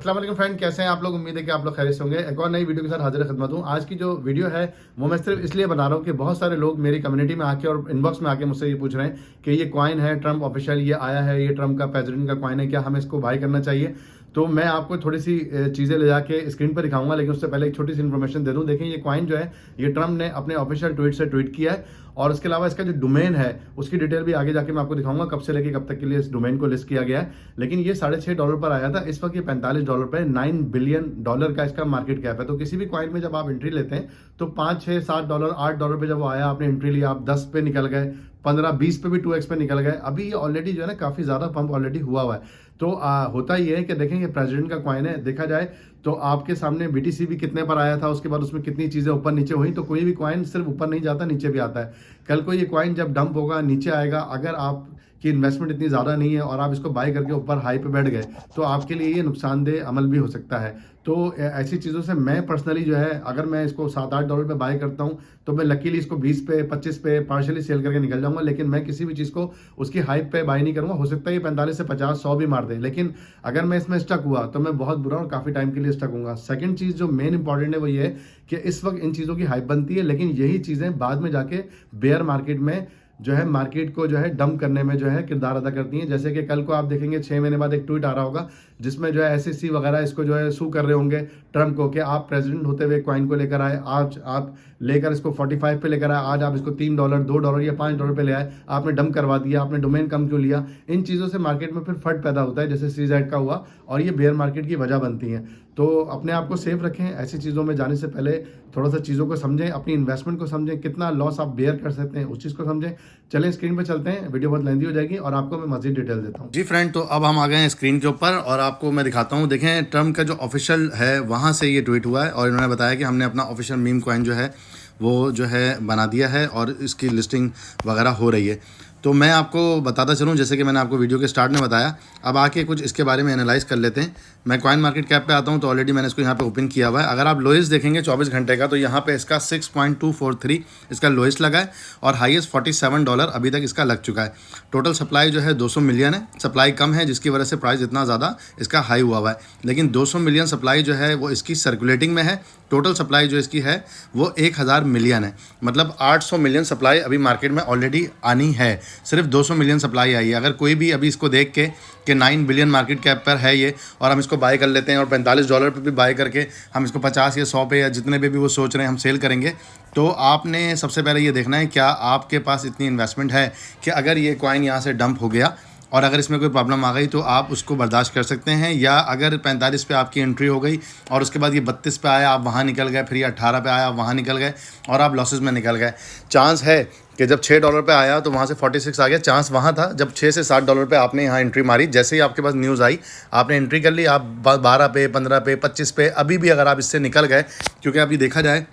अस्सलाम वालेकुम फ्रेंड, कैसे हैं आप लोग। उम्मीद है कि आप लोग खैरियत से होंगे। एक और नई वीडियो के साथ हाजिर खिदमत हूँ। आज की जो वीडियो है वो मैं सिर्फ इसलिए बना रहा हूँ कि बहुत सारे लोग मेरी कम्युनिटी में आके और इनबॉक्स में आके मुझसे ये पूछ रहे हैं कि ये कॉइन है ट्रम्प ऑफिशियल, ये आया है, ये ट्रम्प का प्रेसिडेंट का कॉइन है, क्या हमें इसको बाय करना चाहिए। तो मैं आपको थोड़ी सी चीज़ें ले जाके स्क्रीन पर दिखाऊंगा, लेकिन उससे पहले एक छोटी सी इन्फॉर्मेशन दे दूं। देखें, ये कॉइन जो है ये ट्रम्प ने अपने ऑफिशियल ट्वीट से ट्वीट किया है, और उसके अलावा इसका जो डोमेन है उसकी डिटेल भी आगे जाके मैं आपको दिखाऊंगा कब से लेके कब तक के लिए इस डोमेन को लिस्ट किया गया है। लेकिन ये $6.5 पर आया था, इस वक्त ये $45 पे $9 बिलियन का इसका मार्केट कैप है। तो किसी भी कॉइन में जब आप एंट्री लेते हैं तो $5, $6, $8 पे जब वो आया, आपने एंट्री लिया, आप 10 पे निकल गए, 15-20 पे भी 2x पे निकल गए। अभी ये ऑलरेडी जो है ना काफ़ी ज़्यादा पंप ऑलरेडी हुआ है। तो होता ये है कि देखें, ये प्रेसिडेंट का कॉइन है, देखा जाए तो आपके सामने BTC भी कितने पर आया था, उसके बाद उसमें कितनी चीज़ें ऊपर नीचे हुई। तो कोई भी कॉइन सिर्फ ऊपर नहीं जाता, नीचे भी आता है। कल को ये कॉइन जब डंप होगा, नीचे आएगा, अगर आप की इन्वेस्टमेंट इतनी ज़्यादा नहीं है और आप इसको बाय करके ऊपर हाई पे बैठ गए तो आपके लिए ये नुकसानदेह अमल भी हो सकता है। तो ऐसी चीज़ों से मैं पर्सनली जो है, अगर मैं इसको $7-8 पे बाय करता हूँ तो मैं लकीली इसको 20 पे 25 पे पार्शली सेल करके निकल जाऊंगा। लेकिन मैं किसी भी चीज़ को उसकी हाइप पे बाय नहीं करूँगा। हो सकता है ये 45 से 50 100 भी मार दे, लेकिन अगर मैं इसमें स्टक हुआ तो मैं बहुत बुरा और काफ़ी टाइम के लिए स्टक हूँगा। सेकंड चीज़ जो मेन इंपॉर्टेंट है वो ये है कि इस वक्त इन चीज़ों की हाइप बनती है, लेकिन यही चीज़ें बाद में जाके बेयर मार्केट में जो है मार्केट को जो है डंप करने में जो है किरदार अदा करती हैं। जैसे कि कल को आप देखेंगे 6 महीने बाद एक ट्वीट आ रहा होगा जिसमें जो है SEC वगैरह इसको जो है सू कर रहे होंगे ट्रम्प को कि आप प्रेसिडेंट होते हुए कॉइन को लेकर आए, आज आप लेकर इसको 45 पे लेकर आए, आज आप इसको $3, $2 या $5 पे ले आए, आपने डंप करवा दिया, आपने डोमेन कम क्यों लिया। इन चीज़ों से मार्केट में फिर फट पैदा होता है, जैसे CZ का हुआ, और ये बेयर मार्केट की वजह बनती हैं। तो अपने आप को सेफ रखें, ऐसी चीज़ों में जाने से पहले थोड़ा सा चीज़ों को समझें, अपनी इन्वेस्टमेंट को समझें, कितना लॉस आप बेयर कर सकते हैं उस चीज़ को समझें। चलें स्क्रीन पे चलते हैं, वीडियो बहुत लेंदी हो जाएगी और आपको मैं मज़ीद डिटेल देता हूँ। जी फ्रेंड, तो अब हम आ गए हैं स्क्रीन के ऊपर और आपको मैं दिखाता हूँ। देखें, ट्रम्प का जो ऑफिशियल है वहाँ से ये ट्वीट हुआ है और इन्होंने बताया कि हमने अपना ऑफिशियल मीम कॉइन जो है वो जो है बना दिया है और इसकी लिस्टिंग वगैरह हो रही है। तो मैं आपको बताता चलूँ, जैसे कि मैंने आपको वीडियो के स्टार्ट में बताया। अब आके कुछ इसके बारे में एनालाइज कर लेते हैं। मैं कॉइन मार्केट कैप पे आता हूँ तो ऑलरेडी मैंने इसको यहाँ पे ओपन किया हुआ है। अगर आप लोएस्ट देखेंगे 24 घंटे का तो यहाँ पे इसका 6.243 इसका लोएस्ट लगा है और हाईएस्ट $47 अभी तक इसका लग चुका है। टोटल सप्लाई जो है 200 मिलियन है, सप्लाई कम है जिसकी वजह से प्राइस इतना ज़्यादा इसका हाई हुआ है। लेकिन 200 मिलियन सप्लाई जो है वो इसकी सर्कुलेटिंग में है। टोटल सप्लाई जो इसकी है वो 1000 मिलियन है, मतलब 800 मिलियन सप्लाई अभी मार्केट में ऑलरेडी आनी है। सिर्फ 200 मिलियन सप्लाई आई है। अगर कोई भी अभी इसको देख के कि 9 बिलियन मार्केट कैप पर है ये और हम इसको बाय कर लेते हैं और $45 पे भी बाय करके हम इसको 50 या 100 पे या जितने पे भी वो सोच रहे हैं हम सेल करेंगे, तो आपने सबसे पहले ये देखना है क्या आपके पास इतनी इन्वेस्टमेंट है कि अगर ये कॉइन यहाँ से डंप हो गया और अगर इसमें कोई प्रॉब्लम आ गई तो आप उसको बर्दाश्त कर सकते हैं। या अगर 45 पे आपकी एंट्री हो गई और उसके बाद ये 32 पे आया, आप वहाँ निकल गए, फिर ये 18 पे आया, आप वहाँ निकल गए और आप लॉसेस में निकल गए। चांस है कि जब $6 पे आया तो वहाँ से 46 आ गया। चांस वहाँ था जब $6 से $7 पे आपने यहाँ एंट्री मारी, जैसे ही आपके पास न्यूज़ आई आपने एंट्री कर ली, आप 12 पे, 15 पे, 25 पे, अभी भी अगर आप इससे निकल गए, क्योंकि अभी देखा जाए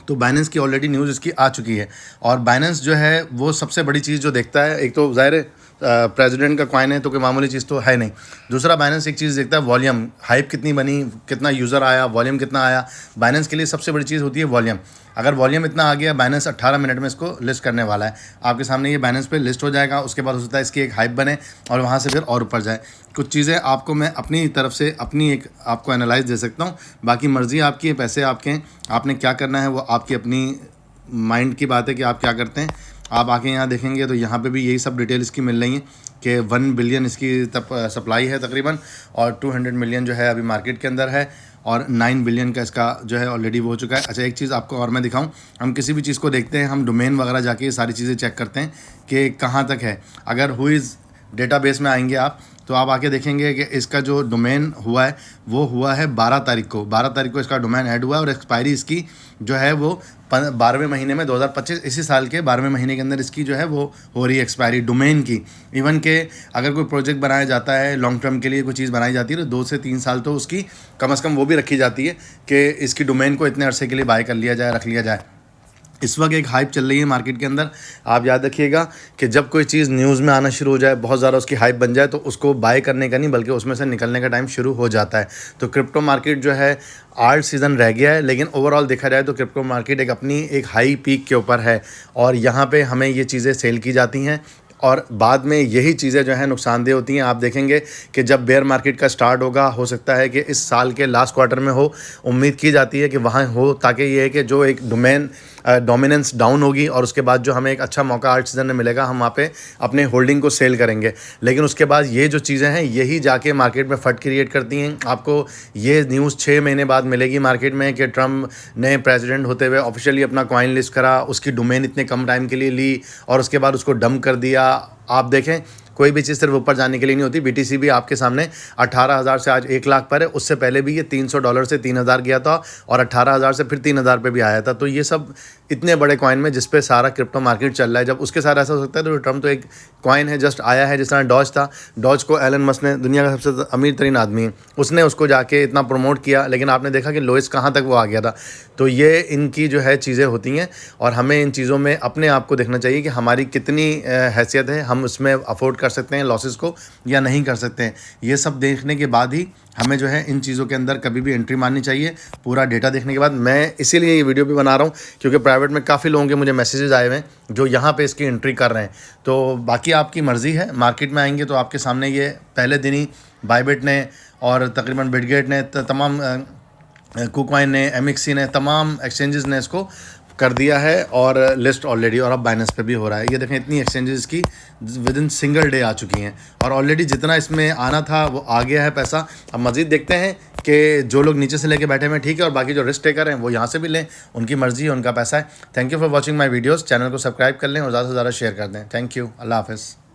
तो बाइनेंस की ऑलरेडी न्यूज़ इसकी आ चुकी है और बाइनेंस जो है वो सबसे बड़ी चीज़ जो देखता है, एक तो ज़ाहिर है प्रेसिडेंट का कॉइन है तो कोई मामूली चीज़ तो है नहीं। दूसरा, बाइनेंस एक चीज़ देखता है वॉल्यूम, हाइप कितनी बनी, कितना यूज़र आया, वॉल्यूम कितना आया। बाइनेंस के लिए सबसे बड़ी चीज़ होती है वॉल्यूम। अगर वॉल्यूम इतना आ गया, बाइनेंस 18 मिनट में इसको लिस्ट करने वाला है। आपके सामने ये बाइनेंस पे लिस्ट हो जाएगा। उसके बाद हो सकता है इसकी एक हाइप बने और वहाँ से फिर और ऊपर जाए। कुछ चीज़ें आपको मैं अपनी तरफ से अपनी एक आपको एनालाइज दे सकता हूँ, बाकी मर्ज़ी आपकी है, पैसे आपके हैं, आपने क्या करना है वो आपकी अपनी माइंड की बात है कि आप क्या करते हैं। आप आके यहाँ देखेंगे तो यहाँ पे भी यही सब डिटेल इसकी मिल रही है कि 1 बिलियन इसकी सप्लाई है तकरीबन और 200 मिलियन जो है अभी मार्केट के अंदर है और 9 बिलियन का इसका जो है ऑलरेडी वो हो चुका है। अच्छा, एक चीज़ आपको और मैं दिखाऊं, हम किसी भी चीज़ को देखते हैं, हम डोमेन वगैरह जाके ये सारी चीज़ें चेक करते हैं कि कहाँ तक है। अगर हुईज़ डेटाबेस में आएंगे आप तो आप आके देखेंगे कि इसका जो डोमेन हुआ है वो हुआ है 12 तारीख को। 12 तारीख को इसका डोमेन ऐड हुआ है और एक्सपायरी इसकी जो है वो 12वें महीने में 2025 इसी साल के 12वें महीने के अंदर इसकी जो है वो हो रही है एक्सपायरी डोमेन की। इवन के अगर कोई प्रोजेक्ट बनाया जाता है लॉन्ग टर्म के लिए, कोई चीज़ बनाई जाती है तो 2 से 3 साल तो उसकी कम से कम वो भी रखी जाती है कि इसकी डोमेन को इतने अरसे के लिए बाय कर लिया जाए, रख लिया जाए। इस वक्त एक हाइप चल रही है मार्केट के अंदर। आप याद रखिएगा कि जब कोई चीज़ न्यूज़ में आना शुरू हो जाए, बहुत ज़्यादा उसकी हाइप बन जाए, तो उसको बाय करने का नहीं बल्कि उसमें से निकलने का टाइम शुरू हो जाता है। तो क्रिप्टो मार्केट जो है आल्ट सीज़न रह गया है, लेकिन ओवरऑल देखा जाए तो क्रिप्टो मार्केट एक अपनी एक हाई पीक के ऊपर है और यहाँ पे हमें ये चीज़ें सेल की जाती हैं और बाद में यही चीज़ें जो हैं नुकसानदेह होती हैं। आप देखेंगे कि जब बेयर मार्केट का स्टार्ट होगा, हो सकता है कि इस साल के लास्ट क्वार्टर में हो, उम्मीद की जाती है कि वहाँ हो, ताकि ये है कि जो एक डोमिनेंस डाउन होगी और उसके बाद जो हमें एक अच्छा मौका आर्ट सीजन में मिलेगा, हम वहाँ पे अपने होल्डिंग को सेल करेंगे। लेकिन उसके बाद ये जो चीज़ें हैं यही जाके मार्केट में फट क्रिएट करती हैं। आपको ये न्यूज़ 6 महीने बाद मिलेगी मार्केट में कि ट्रम्प ने प्रेसिडेंट होते हुए ऑफिशियली अपना कॉइन लिस्ट करा, उसकी डोमेन इतने कम टाइम के लिए ली और उसके बाद उसको डंप कर दिया। आप देखें, कोई भी चीज़ सिर्फ ऊपर जाने के लिए नहीं होती। BTC भी आपके सामने 18,000 से आज 1 लाख पर है। उससे पहले भी ये $300 से 3,000 गया था और 18,000 से फिर 3,000 पे भी आया था। तो ये सब इतने बड़े कॉइन में जिस पे सारा क्रिप्टो मार्केट चल रहा है, जब उसके साथ ऐसा हो सकता है तो ट्रम्प तो एक कॉइन है, जस्ट आया है। जिस तरह डॉज था, डॉज को एलन मस्क ने, दुनिया का सबसे अमीर तरीन आदमी है, उसने उसको जाके इतना प्रमोट किया, लेकिन आपने देखा कि लोएस्ट कहाँ तक वो आ गया था। तो ये इनकी जो है चीज़ें होती हैं और हमें इन चीज़ों में अपने आप को देखना चाहिए कि हमारी कितनी हैसियत है, हम उसमें अफोर्ड कर सकते हैं लॉसेस को या नहीं कर सकते हैं। ये सब देखने के बाद ही हमें जो है इन चीज़ों के अंदर कभी भी एंट्री मारनी चाहिए, पूरा डेटा देखने के बाद। मैं इसीलिए ये वीडियो भी बना रहा हूँ क्योंकि प्राइवेट में काफ़ी लोगों के मुझे मैसेजेस आए हुए हैं जो यहाँ पे इसकी एंट्री कर रहे हैं। तो बाकी आपकी मर्ज़ी है, मार्केट में आएंगे तो आपके सामने ये पहले दिन ही बाइबिट ने और तकरीबन बिटगेट ने, तमाम कुकॉइन ने, MXC ने, तमाम एक्सचेंजेस ने इसको कर दिया है और लिस्ट ऑलरेडी, और अब बाइनेंस पे भी हो रहा है। ये देखें, इतनी एक्सचेंजेस की विद इन सिंगल डे आ चुकी हैं और ऑलरेडी जितना इसमें आना था वो आ गया है पैसा। अब मज़ीद देखते हैं कि जो लोग नीचे से लेके बैठे हुए हैं ठीक है, और बाकी जो रिस्क टेकर हैं वो यहाँ से भी लें, उनकी मर्ज़ी है, उनका पैसा है। Thank you for watching my videos. Channel को सब्सक्राइब कर लें और ज़्यादा से ज़्यादा शेयर कर दें। थैंक यू, अल्लाह हाफ़िज़।